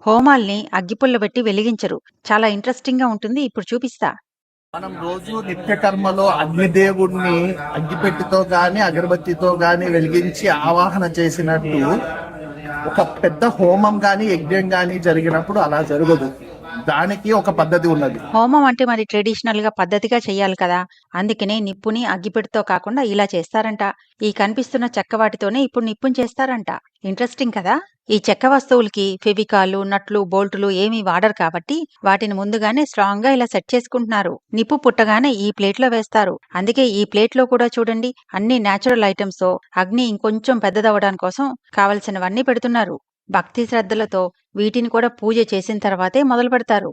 హోమాల్ని అగ్గిపుల్ల పెట్టి వెలిగించరు. చాలా ఇంట్రెస్టింగ్‌గా ఉంటుంది. ఇప్పుడు చూపిస్తా. మనం రోజు నిత్య కర్మలో అగ్నిదేవుణ్ణి అగ్గిపెట్టితో గాని అగరబత్తితో గాని వెలిగించి ఆవాహన చేసినట్టు ఒక పెద్ద హోమం గాని యజ్ఞం గాని జరిగినప్పుడు అలా జరగదు. దానికి ఒక పద్ధతి ఉన్నది. హోమం అంటే మరి ట్రెడిషనల్‌గా పద్ధతిగా చెయ్యాలి కదా! అందుకనే నిప్పుని అగ్గిపెట్టెతో కాకుండా ఇలా చేస్తారంట. ఈ కనిపిస్తున్న చెక్క వాటితోనే ఇప్పుడు నిప్పుని చేస్తారంట. ఇంట్రెస్టింగ్ కదా! ఈ చెక్క వస్తువులకి ఫెవికాలు, నట్లు, బోల్టులు ఏమీ వాడరు కాబట్టి వాటిని ముందుగానే స్ట్రాంగ్‌గా ఇలా సెట్ చేసుకుంటున్నారు. నిప్పు పుట్టగానే ఈ ప్లేట్‌లో వేస్తారు. అందుకే ఈ ప్లేట్‌లో కూడా చూడండి అన్ని నేచురల్ ఐటెమ్స్‌తో అగ్ని ఇంకొంచెం పెద్దదవ్వడం కోసం కావలసినవన్నీ పెడుతున్నారు. భక్తి శ్రద్ధలతో వీటిని కూడా పూజ చేసిన తర్వాతే మొదలుపెడతారు.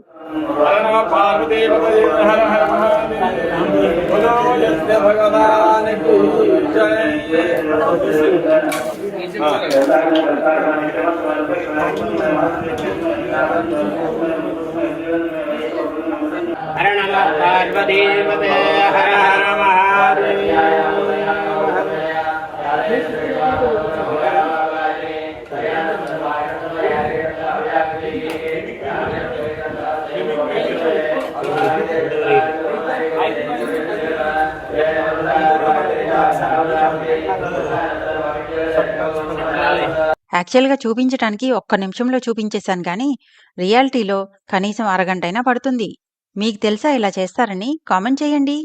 హర నమః పార్వతీపతే హర హర మహాదేవ. యాక్చువల్‌గా చూపించటానికి ఒక్క నిమిషంలో చూపించేశాను గానీ, రియాలిటీలో కనీసం అరగంటైనా పడుతుంది. మీకు తెలుసా ఇలా చేస్తారని? కామెంట్ చేయండి.